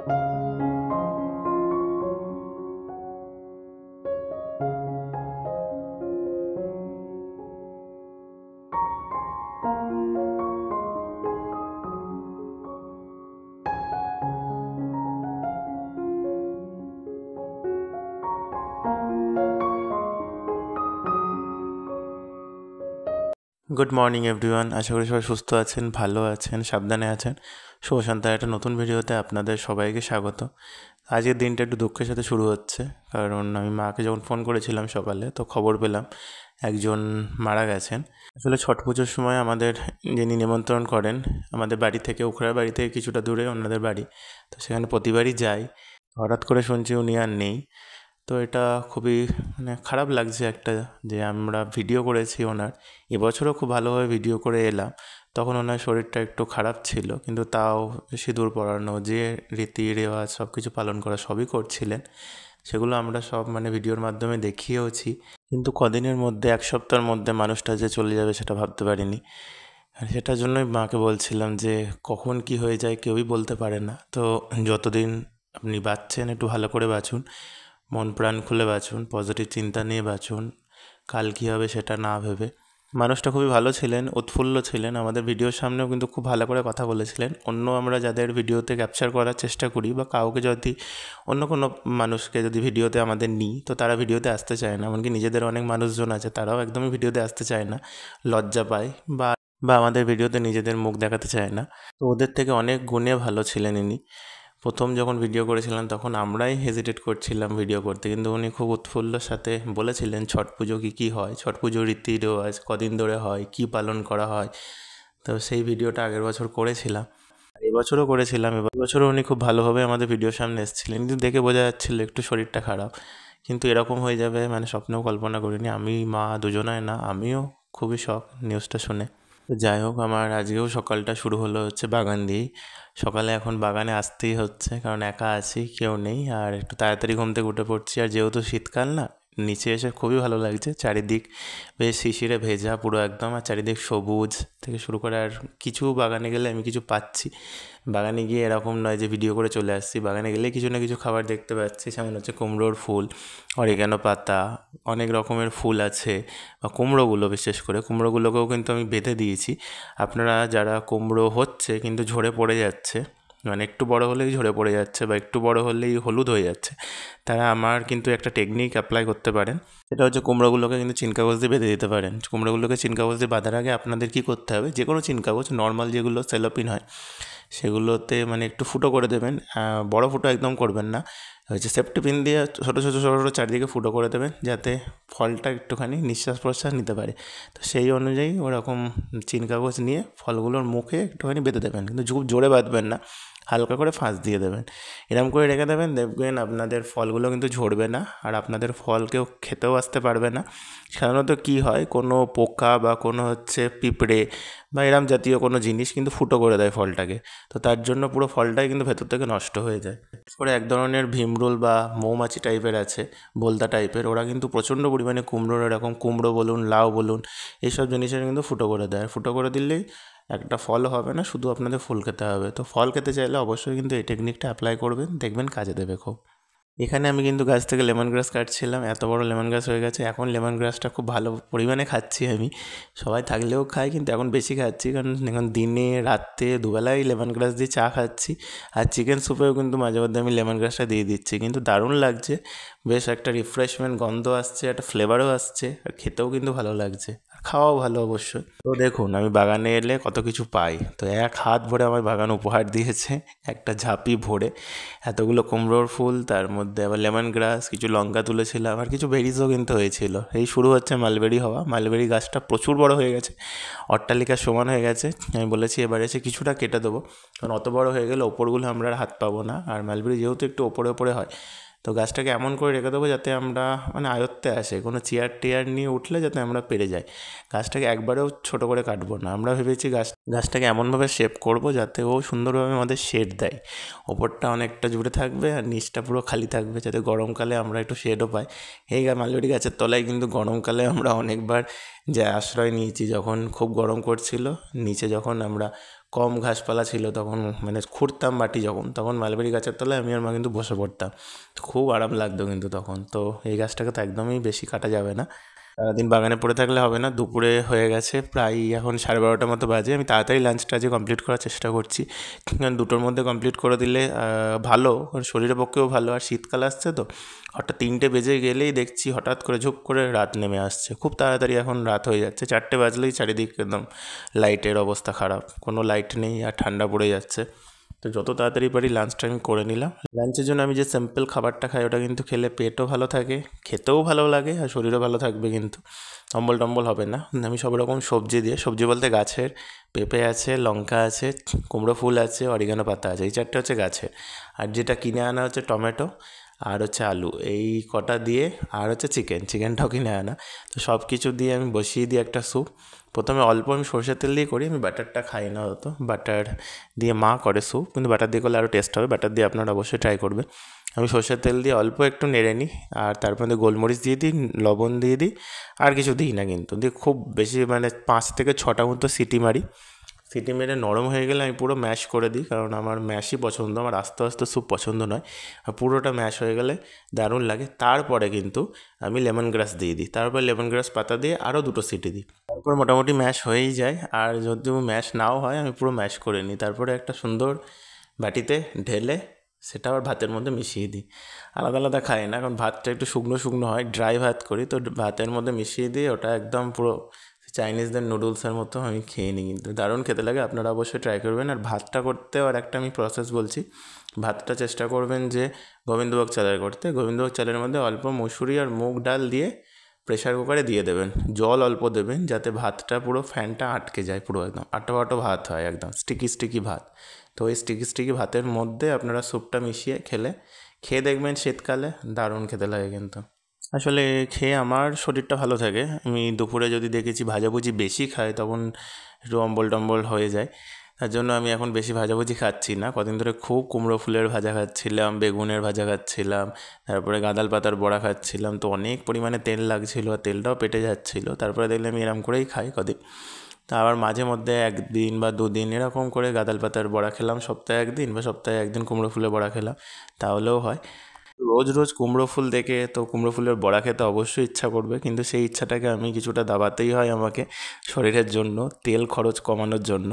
Good morning everyone, আশা করি সবাই সুস্থ আছেন, ভালো আছেন, সাবধানে আছেন। শুভ সন্ধ্যার একটা নতুন ভিডিওতে আপনাদের সবাইকে স্বাগত। আজকের দিনটা একটু দুঃখের সাথে শুরু হচ্ছে, কারণ আমি মাকে যখন ফোন করেছিলাম সকালে তো খবর পেলাম একজন মারা গেছেন। আসলে ছট পুজোর সময় আমাদের যিনি নিমন্ত্রণ করেন আমাদের বাড়ি থেকে, উখড়ার বাড়ি থেকে কিছুটা দূরে ওনাদের বাড়ি, তো সেখানে প্রতিবারই যাই। হঠাৎ করে শুনছি উনি আর নেই। তো এটা খুবই খারাপ লাগছে একটা, যে আমরা ভিডিও করেছি ওনার, এবছরও খুব ভালোভাবে ভিডিও করে এলাম। তখন ওনার শরীরটা একটু খারাপ ছিল, কিন্তু তাও সিঁদুর পরানো, যে রীতি রেওয়াজ সব কিছু পালন করা সবই করছিলেন। সেগুলো আমরা সব ভিডিওর মাধ্যমে দেখিয়েওছি। কিন্তু কদিনের মধ্যে, এক সপ্তাহের মধ্যে মানুষটা যে চলে যাবে সেটা ভাবতে পারিনি। আর সেটার জন্যই মাকে বলছিলাম যে কখন কি হয়ে যায় কেউই বলতে পারে না। তো যতদিন আপনি বাঁচছেন একটু ভালো করে বাঁচুন, মন প্রাণ খুলে বাঁচুন, পজিটিভ চিন্তা নিয়ে বাঁচুন, কাল কী হবে সেটা না ভেবে। মানুষটা খুবই ভালো ছিলেন, উৎফুল্ল ছিলেন, আমাদের ভিডিওর সামনেও কিন্তু খুব ভালো করে কথা বলেছিলেন। অন্য আমরা যাদের ভিডিওতে ক্যাপচার করার চেষ্টা করি, বা কাউকে যদি অন্য কোনো মানুষকে যদি ভিডিওতে আমাদের নিই, তো তারা ভিডিওতে আসতে চায় না। এমনকি নিজেদের অনেক মানুষজন আছে, তারাও একদমই ভিডিওতে আসতে চায় না, লজ্জা পায়, বা বা আমাদের ভিডিওতে নিজেদের মুখ দেখাতে চায় না। তো ওদের থেকে অনেক গুণে ভালো ছিলেন ইনি। প্রথম যখন ভিডিও করেছিলাম তখন আমরাই হেজিটেট করছিলাম ভিডিও করতে, কিন্তু উনি খুব উৎফুল্লর সাথে বলেছিলেন ছট পুজো কী হয়, ছট পুজোর রীতি রেওয়াজ কদিন ধরে হয়, কী পালন করা হয়। তো সেই ভিডিওটা আগের বছর করেছিলাম, এবছরও করেছিলাম। এবছরও উনি খুব ভালোভাবে আমাদের ভিডিওর সামনে এসেছিলেন, কিন্তু দেখে বোঝা যাচ্ছিল একটু শরীরটা খারাপ। কিন্তু এরকম হয়ে যাবে স্বপ্নেও কল্পনা করিনি। আমি, মা দুজনায় না, আমিও খুবই শখ নিউজটা শুনে। তো যাই হোক, আমার আজকেও সকালটা শুরু হলো হচ্ছে বাগান দিয়েই। সকালে এখন বাগানে আসতেই হচ্ছে, কারণ একা আছি, কেউ নেই, আর একটু তাড়াতাড়ি ঘুম থেকে উঠে পড়ছি। আর যেহেতু শীতকাল না, নিচে এসে খুবই ভালো লাগছে। চারিদিক বেশ শিশিরে ভেজা পুরো একদম, আর চারিদিক সবুজ থেকে শুরু করে, আর কিছু বাগানে গেলে আমি কিছু পাচ্ছি। বাগানে গিয়ে এরকম নয় যে ভিডিও করে চলে আসছি, বাগানে গেলে কিছু না কিছু খাবার দেখতে পাচ্ছি। যেমন হচ্ছে কুমড়োর ফুল, অরিগানো পাতা, অনেক রকমের ফুল আছে। বা কুমড়োগুলো, বিশেষ করে কুমড়োগুলোকেও কিন্তু আমি বেঁধে দিয়েছি। আপনারা যারা কুমড়ো হচ্ছে কিন্তু ঝরে পড়ে যাচ্ছে, একটু বড় হলেই ঝরে পড়ে যাচ্ছে বা একটু বড় হলেই হলুদ হয়ে যাচ্ছে, তারা আমার কিন্তু একটা টেকনিক অ্যাপ্লাই করতে পারেন। সেটা হচ্ছে কুমড়োগুলোকে কিন্তু চিনকাগজ দিয়ে বেঁধে দিতে পারেন। কুমড়োগুলোকে চিনকাগজ দিয়ে বাঁধার আগে আপনাদের কী করতে হবে, যে কোনো চিনকাগজ, নর্মাল যেগুলো সেলোপিন হয়, সেগুলোতে একটু ফুটো করে দেবেন। বড় ফুটো একদম করবেন না, হচ্ছে সেফটি পিন দিয়ে ছোটো ছোটো ছোটো ছোটো চারিদিকে ফুটো করে দেবেন, যাতে ফলটা একটুখানি নিঃশ্বাস প্রশ্বাস নিতে পারে। তো সেই অনুযায়ী ওরকম চিনকাগজ নিয়ে ফলগুলোর মুখে একটুখানি বেঁধে দেবেন, কিন্তু খুব জোরে বাঁধবেন না, হালকা করে ফাঁস দিয়ে দেবেন। এরকম করে রেখে দেবেন, দেখবেন আপনাদের ফলগুলো কিন্তু ঝরবে না, আর আপনাদের ফল কেউ খেতেও আসতে পারবে না। সাধারণত কী হয়, কোনো পোকা বা কোনো পিঁপড়ে বা এরম জাতীয় কোনো জিনিস কিন্তু ফুটো করে দেয় ফলটাকে। তো তার জন্য পুরো ফলটাই কিন্তু ভেতর থেকে নষ্ট হয়ে যায়। বিশেষ করে এক ধরনের ভীমরুল বা মৌমাছি টাইপের আছে, বোলতা টাইপের, ওরা কিন্তু প্রচণ্ড পরিমাণে কুমড়োর, এরকম কুমড়ো বলুন, লাউ বলুন, এইসব জিনিসের কিন্তু ফুটো করে দেয়। ফুটো করে দিলেই একটা ফল হবে না, শুধু আপনাদের ফুল খেতে হবে। তো ফল খেতে চাইলে অবশ্যই কিন্তু এই টেকনিকটা অ্যাপ্লাই করবেন, দেখবেন কাজে দেবে খুব। এখানে আমি কিন্তু গাছ থেকে লেমন গ্রাস কাটছিলাম, এত বড় লেমন গ্রাস হয়ে গেছে। এখন লেমন গ্রাসটা খুব ভালো পরিমাণে খাচ্ছি আমি, সবাই থাকলেও খাই, কিন্তু এখন বেশি খাচ্ছি, কারণ এখন দিনে রাত্রে দুবেলাই লেমন গ্রাস দিয়ে চা খাচ্ছি। আর চিকেন স্যুপেও কিন্তু মাঝে মধ্যে আমি লেমন গ্রাসটা দিয়ে দিচ্ছি, কিন্তু দারুণ লাগছে। বেশ একটা রিফ্রেশমেন্ট গন্ধ আসছে, একটা ফ্লেভারও আসছে, আর খেতেও কিন্তু ভালো লাগছে, আর খাওয়াও ভালো অবশ্যই। তো দেখুন, আমি বাগানে এলে কত কিছু পাই। তো এক হাত ভরে আমার বাগান উপহার দিয়েছে, একটা ঝাঁপি ভরে এতগুলো কুমড়োর ফুল, তার মধ্যে আবার লেমন গ্রাস, কিছু লঙ্কা তুলেছিলাম, আর কিছু বেরিজও কিন্তু হয়েছিল। এই শুরু হচ্ছে মালবেরি হওয়া। মালবেরি গাছটা প্রচুর বড় হয়ে গেছে, অট্টালিকার সমান হয়ে গেছে। আমি বলেছি এবারে এসে কিছুটা কেটে দেবো, কারণ অত বড় হয়ে গেলে ওপরগুলো আমরা আর হাত পাবো না। আর মালবেরি যেহেতু একটু ওপরে ওপরে হয়, তো গাছটাকে এমন করে রেখে দেবো যাতে আমরা আয়ত্তে আসে, কোনো চেয়ার টেয়ার নিয়ে উঠলে যাতে আমরা পেরে যাই। গাছটাকে একবারেও ছোটো করে কাটবো না, আমরা ভেবেছি গাছটাকে এমনভাবে শেপ করবো যাতে ও সুন্দরভাবে আমাদের শেড দেয়। ওপরটা অনেকটা জুড়ে থাকবে আর নিচটা পুরো খালি থাকবে, যাতে গরমকালে আমরা একটু শেডও পাই। এই মালবেরি গাছের তলায় কিন্তু গরমকালে আমরা অনেকবার যে আশ্রয় নিয়েছি, যখন খুব গরম করছিল, নিচে যখন আমরা কম ঘাসপালা ছিল তখন মানে খুঁড়তাম মাটি যখন, তখন মালবেরি গাছের তলায় আমি আর মা কিন্তু বসে পড়তাম, খুব আরাম লাগতো কিন্তু তখন। তো এই গাছটাকে তো একদমই বেশি কাটা যাবে না, সারাদিন বাগানে পড়ে থাকলে হবে না। দুপুরে হয়ে গেছে প্রায়, এখন 12:30 মতো বাজে। আমি তাড়াতাড়ি লাঞ্চটা আজকে কমপ্লিট করার চেষ্টা করছি, কারণ 2টোর মধ্যে কমপ্লিট করে দিলে ভালো, শরীরের পক্ষেও ভালো। আর শীতকাল আসছে তো, হঠাৎ 3টে বেজে গেলেই দেখছি হঠাৎ করে ঝুপ করে রাত নেমে আসছে, খুব তাড়াতাড়ি এখন রাত হয়ে যাচ্ছে। 4টে বাজলেই চারিদিক একদম লাইটের অবস্থা খারাপ, কোনো লাইট নেই আর ঠান্ডা পড়ে যাচ্ছে। তো যত তাড়াতাড়ি পারি লাঞ্চটা আমি করে নিলাম। লাঞ্চের জন্য আমি যে সিম্পল খাবারটা খাই ওটা কিন্তু খেলে পেটও ভালো থাকে, খেতেও ভালো লাগে, আর শরীরও ভালো থাকবে, কিন্তু অম্বল টম্বল হবে না। আমি সব রকম সবজি দিয়ে, সবজি বলতে গাছের পেঁপে আছে, লঙ্কা আছে, কুমড়ো ফুল আছে, অরিগানো পাতা আছে, এই 4টে হচ্ছে গাছের। আর যেটা কিনে আনা হচ্ছে টমেটো আর হচ্ছে আলু, এই কটা দিয়ে, আর হচ্ছে চিকেনটাও কিনে আনা। তো সব কিছু দিয়ে আমি বসিয়ে দিই একটা স্যুপ। প্রথমে অল্প আমি সরষের তেল দিয়ে করি, আমি বাটারটা খাই না হতো, বাটার দিয়ে মা করে স্যুপ, কিন্তু বাটার দিয়ে করলে আরও টেস্ট হবে, বাটার দিয়ে আপনারা অবশ্যই ট্রাই করবেন। আমি সরষের তেল দিয়ে অল্প একটু নেড়ে নিই, আর তার মধ্যে গোলমরিচ দিয়ে দিই, লবণ দিয়ে দিই, আর কিছু দিই না কিন্তু, দিয়ে খুব বেশি মানে 5 থেকে 6টা মতো সিটি মারি। সিটি মেরে নরম হয়ে গেলে আমি পুরো ম্যাশ করে দিই, কারণ আমার ম্যাশই পছন্দ, আমার আস্তে আস্তে স্যুপ পছন্দ নয়। আর পুরোটা ম্যাশ হয়ে গেলে দারুণ লাগে। তারপরে কিন্তু আমি লেমন গ্রাস দিয়ে দিই, তারপর লেমন গ্রাস পাতা দিয়ে আরও 2টো সিটি দিই, তারপর মোটামুটি ম্যাশ হয়েই যায়। আর যদি ম্যাশ নাও হয় আমি পুরো ম্যাশ করে নিই, তারপরে একটা সুন্দর বাটিতে ঢেলে সেটা আবার ভাতের মধ্যে মিশিয়ে দিই। আলাদা আলাদা খাই না, কারণ ভাতটা একটু শুকনো শুকনো হয়, ড্রাই ভাত করি, তো ভাতের মধ্যে মিশিয়ে দিয়ে ওটা একদম পুরো চাইনিজদের নুডলসের মতো আমি খেয়ে নিই, কিন্তু দারুণ খেতে লাগে। আপনারা অবশ্যই ট্রাই করবেন। আর ভাতটা করতেও আর একটা আমি প্রসেস বলছি, ভাতটা চেষ্টা করবেন যে গোবিন্দভোগ চালের করতে। গোবিন্দভোগ চালের মধ্যে অল্প মসুরি আর মুগ ডাল দিয়ে প্রেশার কুকারে দিয়ে দেবেন, জল অল্প দেবেন, যাতে ভাতটা পুরো ফ্যানটা আটকে যায়, পুরো একদম আটো ভাত হয়, একদম স্টিকি ভাত। তো ওই স্টিকি ভাতের মধ্যে আপনারা স্যুপটা মিশিয়ে খেয়ে দেখবেন, শীতকালে দারুণ খেতে লাগে কিন্তু। আসলে খেয়ে আমার শরীরটা ভালো থাকে। আমি দুপুরে যদি দেখেছি ভাজাভুজি বেশি খাই তখন একটু অম্বল টম্বল হয়ে যায়, তার জন্য আমি এখন বেশি ভাজাভুজি খাচ্ছি না। কদিন ধরে খুব কুমড়ো ফুলের ভাজা খাচ্ছিলাম, বেগুনের ভাজা খাচ্ছিলাম, তারপরে গাঁদাল পাতার বড়া খাচ্ছিলাম, তো অনেক পরিমাণে তেল লাগছিলো আর তেলটাও পেটে যাচ্ছিলো। তারপরে দেখলাম আমি এরম করেই খাই কদিন, তা আবার মাঝে মধ্যে 1 দিন বা 2 দিন এরকম করে গাঁদাল পাতার বড়া খেলাম, সপ্তাহে 1 দিন বা সপ্তাহে 1 দিন কুমড়ো ফুলের বড়া খেলাম, তাহলেও হয়। রোজ রোজ কুমড়ো ফুল দেখে তো কুমড়ো ফুলের বড়া খেতে অবশ্যই ইচ্ছা করবে, কিন্তু সেই ইচ্ছাটাকে আমি কিছুটা দাবাতেই হয় আমাকে, শরীরের জন্য, তেল খরচ কমানোর জন্য।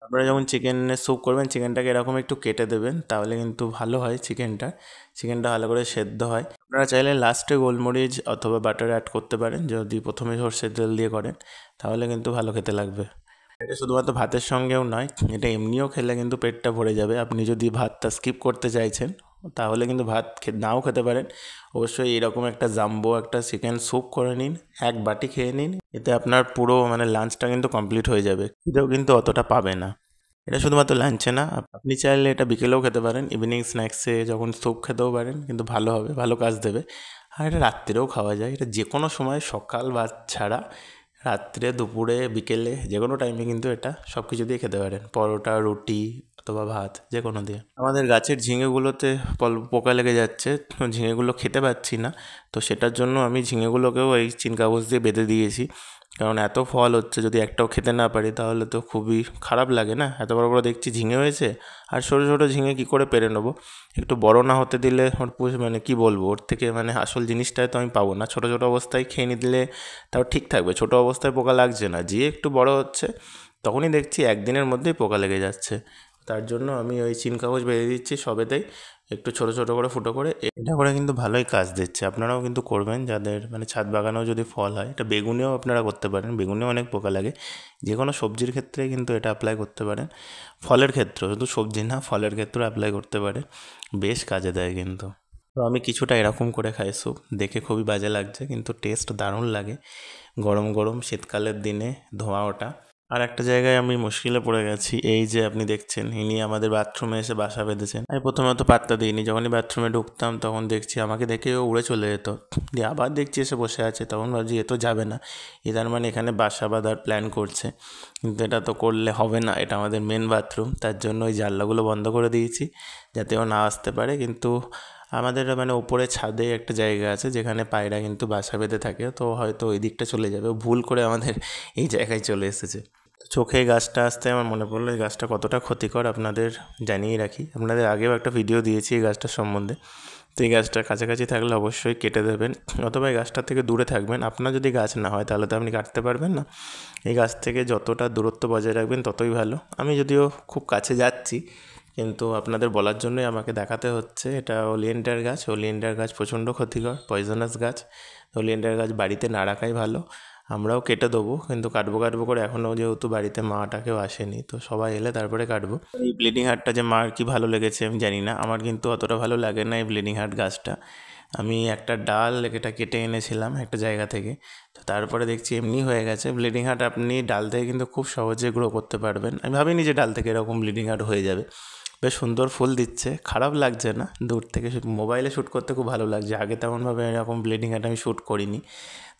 আপনারা যখন চিকেনের স্যুপ করবেন, চিকেনটাকে এরকম একটু কেটে দেবেন, তাহলে কিন্তু ভালো হয় চিকেনটা ভালো করে সেদ্ধ হয়। আপনারা চাইলে লাস্টে গোলমরিচ অথবা বাটার অ্যাড করতে পারেন, যদি প্রথমে সরষের তেল দিয়ে করেন, তাহলে কিন্তু ভালো খেতে লাগবে। এটা শুধুমাত্র ভাতের সঙ্গেও নয়, এটা এমনিও খেলে কিন্তু পেটটা ভরে যাবে। আপনি যদি ভাতটা স্কিপ করতে চাইছেন তাহলে কিন্তু ভাত নাও খেতে পারেন, অবশ্যই এরকম একটা জাম্বো একটা চিকেন স্যুপ করে নিন, 1 বাটি খেয়ে নিন, এতে আপনার পুরো মানে লাঞ্চটা কিন্তু কমপ্লিট হয়ে যাবে, খিদেও কিন্তু অতটা পাবে না। এটা শুধুমাত্র লাঞ্চে না, আপনি চাইলে এটা বিকেলেও খেতে পারেন, ইভিনিং স্ন্যাক্সে যখন স্যুপ খেতেও পারেন, কিন্তু ভালো হবে, ভালো কাজ দেবে। আর এটা রাত্রেও খাওয়া যায়, এটা যে কোনো সময়, সকাল বা ছাড়া, রাত্রে, দুপুরে, বিকেলে, যে কোনো টাইমে কিন্তু এটা সব কিছু দিয়ে খেতে পারেন, পরোটা, রুটি অথবা ভাত, যে কোনো দিয়ে। আমাদের গাছের ঝিঙেগুলোতে পোকা লেগে যাচ্ছে, তো ঝিঙেগুলো খেতে পাচ্ছি না, তো সেটার জন্য আমি ঝিঙেগুলোকেও এই চিনকাগজ দিয়ে বেঁধে দিয়েছি, কারণ এত ফল হচ্ছে, যদি একটাও খেতে না পারি তাহলে তো খুবই খারাপ লাগে না। এত বড় বড় দেখছি ঝিঙে হয়েছে, আর ছোটো ছোটো ঝিঙে কী করে পেরে নেবো, একটু বড় না হতে দিলে ওর মানে কী বলবো, ওর থেকে মানে আসল জিনিসটাই তো আমি পাবো না। ছোটো ছোটো অবস্থায় খেয়ে নিলে তাও ঠিক থাকবে, ছোটো অবস্থায় পোকা লাগছে না, যে একটু বড় হচ্ছে তখনই দেখছি 1 দিনের মধ্যেই পোকা লেগে যাচ্ছে। তার জন্য আমি ওই চিন কাগজ বেঁধে দিচ্ছি সবেতেই, একটু ছোটো ছোটো করে ফুটো করে, এটা করে কিন্তু ভালোই কাজ দিচ্ছে। আপনারাও কিন্তু করবেন, যাদের মানে ছাদ বাগানেও যদি ফল হয়, এটা বেগুনেও আপনারা করতে পারেন, বেগুনেও অনেক পোকা লাগে, যে কোনো সবজির ক্ষেত্রে কিন্তু এটা অ্যাপ্লাই করতে পারেন, ফলের ক্ষেত্রেও, শুধু সবজি না ফলের ক্ষেত্রেও অ্যাপ্লাই করতে পারে, বেশ কাজে দেয় কিন্তু। তো আমি কিছুটা এরকম করে খাই স্যুপ, দেখে খুবই বাজে লাগছে কিন্তু টেস্ট দারুণ লাগে, গরম গরম শীতকালের দিনে ধোঁয়া ওঠা। আর একটা জায়গায় আমি মুশকিলে পড়ে গেছি, এই যে আপনি দেখছেন ইনি আমাদের বাথরুমে এসে বাসা বেঁধেছেন। আমি প্রথমে তো পাত্তা দিইনি, যখনই বাথরুমে ঢুকতাম তখন দেখছি আমাকে দেখে ও উড়ে চলে যেত, দিয়ে আবার দেখছি এসে বসে আছে, তখন ভাবছি এ তো যাবে না, এ তার মানে এখানে বাসা বাঁধার প্ল্যান করছে, কিন্তু এটা তো করলে হবে না, এটা আমাদের মেন বাথরুম, তার জন্য ওই জানলাগুলো বন্ধ করে দিয়েছি যাতে ও না আসতে পারে। কিন্তু আমাদের মানে উপরে ছাদে একটা জায়গা আছে যেখানে পায়রা কিন্তু বাসা বেঁধে থাকে, তো হয়তো ওই দিকটা চলে যাবে, ও ভুল করে আমাদের এই জায়গায় চলে এসেছে। চোখে এই গাছটা আসতে আমার মনে পড়লো এই গাছটা কতটা ক্ষতিকর আপনাদের জানিয়ে রাখি। আপনাদের আগেও একটা ভিডিও দিয়েছি এই গাছটার সম্বন্ধে। তো এই গাছটার কাছাকাছি থাকলে অবশ্যই কেটে দেবেন, অথবা এই গাছটার থেকে দূরে থাকবেন। আপনার যদি গাছ না হয় তাহলে তো আপনি কাটতে পারবেন না। এই গাছ থেকে যতটা দূরত্ব বজায় রাখবেন ততই ভালো। আমি যদিও খুব কাছে যাচ্ছি, কিন্তু আপনাদের বলার জন্যই আমাকে দেখাতে হচ্ছে। এটা ওলিয়েন্ডার গাছ। ওলিয়েন্ডার গাছ প্রচণ্ড ক্ষতিকর, পয়জনাস গাছ। ওলিয়েন্ডার গাছ বাড়িতে না রাখাই ভালো। আমরাও কেটে দেবো, কিন্তু কাটবো করে এখনও যেহেতু বাড়িতে মাটা কেউ আসেনি, তো সবাই এলে তারপরে কাটবো। এই ব্লিডিং হার্টটা যে মার কি ভালো লেগেছে আমি জানি না, আমার কিন্তু অতটা ভালো লাগে না এই ব্লিডিং হার্ট গাছটা। আমি একটা ডাল এটা কেটে এনেছিলাম একটা জায়গা থেকে, তো তারপরে দেখছি এমনি হয়ে গেছে। ব্লিডিং হার্ট আপনি ডাল থেকে কিন্তু খুব সহজে গ্রো করতে পারবেন। আমি ভাবিনি যে ডাল থেকে এরকম ব্লিডিং হার্ট হয়ে যাবে। বেশ সুন্দর ফুল দিচ্ছে, খারাপ লাগছে না। দূর থেকে মোবাইলে শ্যুট করতে খুব ভালো লাগছে। আগে তেমনভাবে এরকম ব্লিডিং হার্ট আমি শ্যুট করিনি,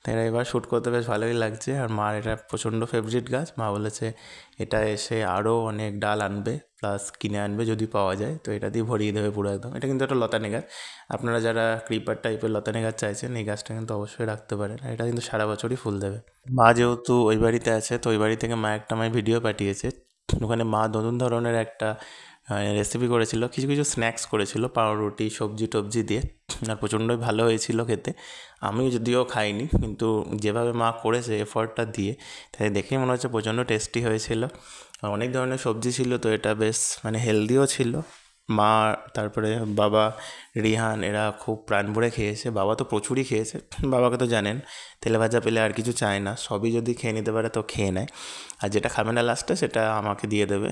তাই এবার শ্যুট করতে বেশ ভালোই লাগছে। আর মার এটা প্রচণ্ড ফেভারিট গাছ। মা বলেছে এটা এসে আরও অনেক ডাল আনবে, প্লাস কিনে আনবে যদি পাওয়া যায়, তো এটা দিয়ে ভরিয়ে দেবে পুরো একদম। এটা কিন্তু একটা লতানে গাছ। আপনারা যারা ক্রিপার টাইপের লতানে গাছ চাইছেন এই গাছটা কিন্তু অবশ্যই রাখতে পারেন। এটা কিন্তু সারা বছরই ফুল দেবে। মা যেহেতু ওই বাড়িতে আছে, তো ওই বাড়ি থেকে মা একটা আমায় ভিডিও পাঠিয়েছে। ওখানে মা নতুন ধরনের একটা রেসিপি করেছিল, কিছু কিছু স্ন্যাক্স করেছিল পাউরুটি সবজি টবজি দিয়ে, আর প্রচণ্ডই ভালো হয়েছিল খেতে। আমি যদিও খাইনি, কিন্তু যেভাবে মা করেছে এফর্টটা দিয়ে, তাই দেখেই মনে হচ্ছে প্রচণ্ড টেস্টি হয়েছিল। অনেক ধরনের সবজি ছিল, তো এটা বেশ হেলদিও ছিল। মা, তারপরে বাবা, রিহান এরা খুব প্রাণ ভরে খেয়েছে। বাবা তো প্রচুরই খেয়েছে। বাবাকে তো জানেন তেলে ভাজা পেলে আর কিছু চায় না, সবই যদি খেয়ে নিতে পারে তো খেয়ে নেয়। আর যেটা খাবে না লাস্টে সেটা আমাকে দিয়ে দেবে,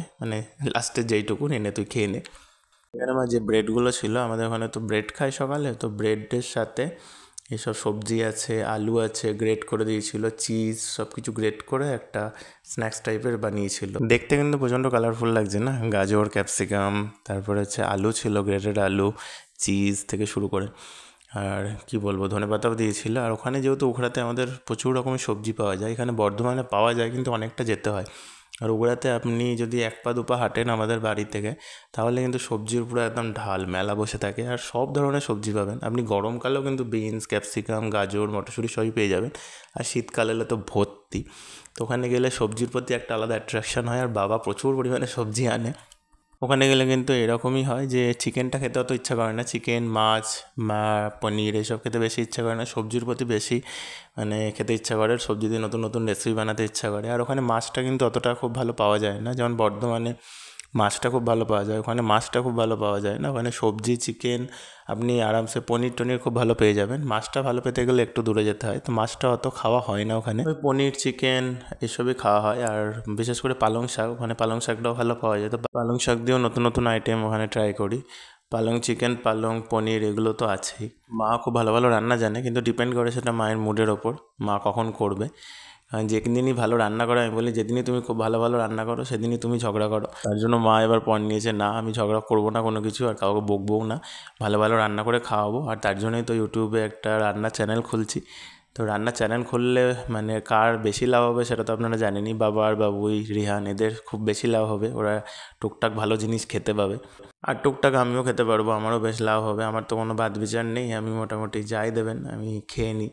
লাস্টের যেইটুকু এনে তুই খেয়ে নে। এখানে আমার যে ব্রেডগুলো ছিল, আমাদের ওখানে তো ব্রেড খাই সকালে, তো ব্রেডের সাথে এসব সবজি আছে, আলু আছে, গ্রেট করে দিয়েছিল, চিজ সব কিছু গ্রেট করে একটা স্ন্যাক্স টাইপের বানিয়েছিল। দেখতে কিন্তু প্রচণ্ড কালারফুল লাগছে না, গাজর ক্যাপসিকাম, তারপরে হচ্ছে আলু ছিল, গ্রেটেড আলু, চিজ থেকে শুরু করে, আর কি বলবো ধনেপাতাও দিয়েছিল। আর ওখানে যেহেতু উখড়াতে আমাদের প্রচুর রকমের সবজি পাওয়া যায়, এখানে বর্ধমানে পাওয়া যায় কিন্তু অনেকটা যেতে হয়। আর উখড়াতে আপনি যদি 1 পা 2 পা হাঁটেন আমাদের বাড়ি থেকে, তাহলে কিন্তু সবজির পুরো একদম ঢাল মেলা বসে থাকে, আর সব ধরনের সবজি পাবেন আপনি। গরমকালেও কিন্তু বিনস, ক্যাপসিকাম, গাজর, মটরশুঁটি সবই পেয়ে যাবেন। আর শীতকালে তো ভর্তি। তো ওখানে গেলে সবজির প্রতি একটা আলাদা অ্যাট্রাকশন হয়, আর বাবা প্রচুর পরিমাণে সবজি আনে। ওখানে গেলে কিন্তু এরকমই হয় যে চিকেনটা খেতে অত ইচ্ছা করে না, চিকেন, মাছ, পনির এসব খেতে বেশি ইচ্ছা করে না, সবজির প্রতি বেশি খেতে ইচ্ছা করে। সবজি দিয়ে নতুন নতুন রেসিপি বানাতে ইচ্ছা করে। আর ওখানে মাছটা কিন্তু অতটা খুব ভালো পাওয়া যায় না, যেমন বর্ধমানে মাছটা খুব ভালো পাওয়া যায়, ওখানে মাছটা খুব ভালো পাওয়া যায় না। ওখানে সবজি, চিকেন, আপনি আরামসে পনির টনির খুব ভালো পেয়ে যাবেন। মাছটা ভালো পেতে গেলে একটু দূরে যেতে হয়, তো মাছটা অত খাওয়া হয় না ওখানে। ওই পনির, চিকেন এসবই খাওয়া হয়। আর বিশেষ করে পালং শাক, ওখানে পালং শাকটাও ভালো পাওয়া যায়, তো পালং শাক দিয়েও নতুন নতুন আইটেম ওখানে ট্রাই করি। পালং চিকেন, পালং পনির এগুলো তো আছেই। মা খুব ভালো ভালো রান্না জানে, কিন্তু ডিপেন্ড করে সেটা মায়ের মুডের ওপর, মা কখন করবে। যেদিনই ভালো রান্না করো, আমি বলি যেদিনই তুমি খুব ভালো ভালো রান্না করো সেদিনই তুমি ঝগড়া করো। তার জন্য মা এবার পণ নিয়েছে, না আমি ঝগড়া করবো না কোনো কিছু, আর কাউকে বকবও না, ভালো ভালো রান্না করে খাওয়াবো। আর তার জন্যই তো ইউটিউবে একটা রান্নার চ্যানেল খুলছি। তো রান্নার চ্যানেল খুললে কার বেশি লাভ হবে সেটা তো আপনারা জানেনই। বাবা আর বাবুই, রিহান এদের খুব বেশি লাভ হবে, ওরা টুকটাক ভালো জিনিস খেতে পাবে, আর টুকটাক আমিও খেতে পারবো, আমারও বেশ লাভ হবে। আমার তো কোনো বাদ বিচার নেই, আমি মোটামুটি যাই দেবেন আমি খেয়ে নিই।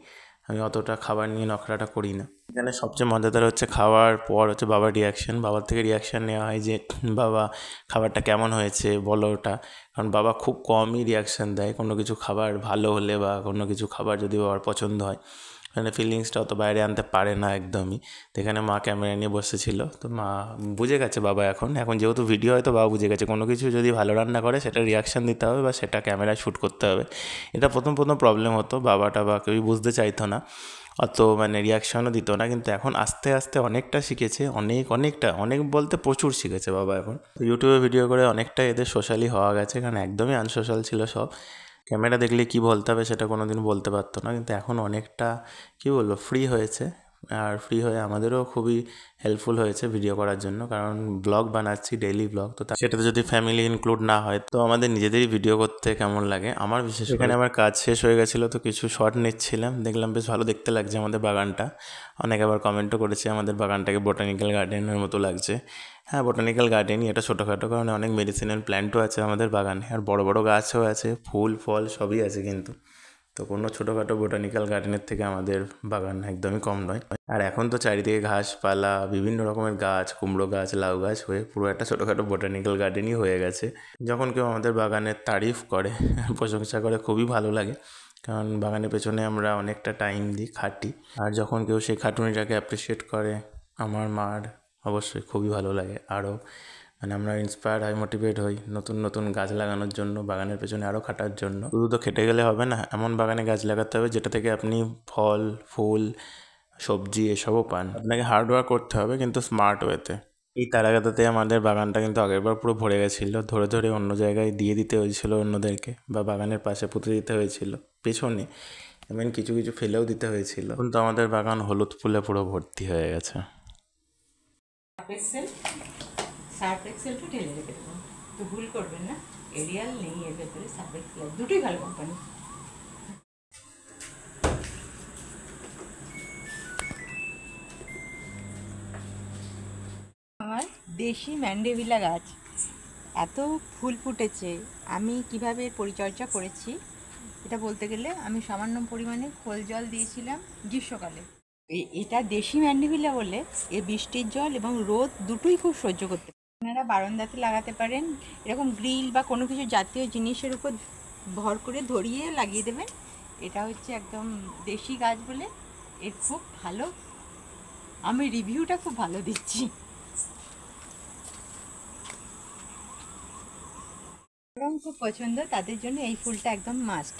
আমি অতটা খাবার নিয়ে নখরাটা করি না। এখানে সবচেয়ে মজাদার হচ্ছে খাওয়ার পর হচ্ছে বাবার রিয়াকশান। বাবার থেকে রিয়াকশান নেওয়া হয় যে বাবা খাবারটা কেমন হয়েছে বলো ওটা। কারণ বাবা খুব কমই রিয়াকশান দেয় কোনো কিছু খাবার ভালো হলে, বা কোনো কিছু খাবার যদি বাবার পছন্দ হয়, ফিলিংসটা অত বাইরে আনতে পারে না একদমই। তো এখানে মা ক্যামেরা নিয়ে বসেছিল, তো মা বুঝে গেছে বাবা এখন যেহেতু ভিডিও হয়, তো বাবা বুঝে গেছে কোনো কিছু যদি ভালো রান্না করে সেটা রিয়াকশান দিতে হবে, বা সেটা ক্যামেরায় শ্যুট করতে হবে। এটা প্রথম প্রবলেম হতো, বাবাটা বা কেউই বুঝতে চাইতো না, অত রিয়াকশানও দিত না। কিন্তু এখন আস্তে আস্তে অনেকটা শিখেছে, অনেক বলতে প্রচুর শিখেছে বাবা এখন। ইউটিউবে ভিডিও করে অনেকটা এদের সোশ্যালি হওয়া গেছে, কারণ একদমই আনসোশ্যাল ছিল সব। ক্যামেরা দেখলে কী বলতে হবে সেটা কোনো দিন বলতে পারতো না, কিন্তু এখন অনেকটা কী বলবো ফ্রি হয়েছে। আর ফ্রি হয়ে আমাদেরও খুবই হেল্পফুল হয়েছে ভিডিও করার জন্য, কারণ ব্লগ বানাচ্ছি, ডেইলি ব্লগ, তো সেটাতে যদি ফ্যামিলি ইনক্লুড না হয় তো আমাদের নিজেদেরই ভিডিও করতে কেমন লাগে। আমার বিশেষ করে এখানে আমার কাজ শেষ হয়ে গেছিলো, তো কিছু শর্ট নিচ্ছিলাম, দেখলাম বেশ ভালো দেখতে লাগছে আমাদের বাগানটা। অনেকে আবার কমেন্টও করেছে আমাদের বাগানটাকে বোটানিক্যাল গার্ডেনের মতো লাগছে। হ্যাঁ, বোটানিক্যাল গার্ডেনই, এটা ছোটোখাটো, কারণ অনেক মেডিসিনাল প্ল্যান্টও আছে আমাদের বাগানে, আর বড় বড় গাছও আছে, ফুল ফল সবই আছে কিন্তু। তো কোনো ছোটোখাটো বোটানিক্যাল গার্ডেনের থেকে আমাদের বাগান একদমই কম নয়। আর এখন তো চারিদিকে ঘাসপালা, বিভিন্ন রকমের গাছ, কুমড়ো গাছ, লাউ গাছ হয়ে পুরো একটা ছোটোখাটো বোটানিক্যাল গার্ডেনই হয়ে গেছে। যখন কেউ আমাদের বাগানের তারিফ করে, প্রশংসা করে, খুবই ভালো লাগে, কারণ বাগানের পেছনে আমরা অনেকটা টাইম দিই, খাটি। আর যখন কেউ সেই খাটুনিটাকে অ্যাপ্রিসিয়েট করে, আমার মার অবশ্যই খুবই ভালো লাগে। আরও আমরা ইন্সপায়ার হই, মোটিভেট হই নতুন নতুন গাছ লাগানোর জন্য, বাগানের পেছনে আরও খাটার জন্য। শুধু তো খেটে গেলে হবে না, এমন বাগানে গাছ লাগাতে হবে যেটা থেকে আপনি ফল, ফুল, সবজি এসবও পান। আপনাকে হার্ড ওয়ার্ক করতে হবে, কিন্তু স্মার্ট ওয়েতে। এই তারাগাদাতে আমাদের বাগানটা কিন্তু আগেরবার পুরো ভরে গেছিলো, ধরে ধরে অন্য জায়গায় দিয়ে দিতে হয়েছিল অন্যদেরকে, বা বাগানের পাশে পুঁতে দিতে হয়েছিল পেছনে, এমন কিছু কিছু ফেলেও দিতে হয়েছিল। কিন্তু আমাদের বাগান হলুদ ফুলে পুরো ভর্তি হয়ে গেছে। সার্ফ এক্সেলটা ঢেলে রেখে দেবো, তো ভুল করবেন না, এরিয়াল নেই এর ভেতরে, সার্ফ এক্সেল দুটোই ভালো কোম্পানি। আমার দেশি ম্যান্ডেভিলা গাছ এত ফুল ফুটেছে, আমি কিভাবে এর পরিচর্যা করেছি এটা বলতে গেলে, আমি সামান্য পরিমাণে খোল জল দিয়েছিলাম গ্রীষ্মকালে। এটা দেশি ম্যান্ডেভিলা বলে এ বৃষ্টির জল এবং রোদ দুটোই খুব সহ্য করতে পারে। আপনারা বারান্দাতে লাগাতে পারেন, এরকম গ্রিল বা কোনো কিছু জাতীয় জিনিসের উপর ভর করে ধরিয়ে লাগিয়ে দেবেন। এটা হচ্ছে একদম দেশি গাছ বলে এর খুব ভালো, আমি রিভিউটা খুব ভালো দিচ্ছি। রং খুব পছন্দ, তাদের জন্য এই ফুলটা একদম মাস্ট।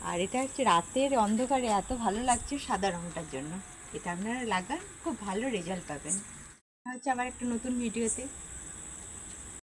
আর এটা হচ্ছে রাতের অন্ধকারে এত ভালো লাগছে সাদা রংটার জন্য। এটা আপনারা লাগান, খুব ভালো রেজাল্ট পাবেন। হচ্ছে আবার একটা নতুন ভিডিওতে।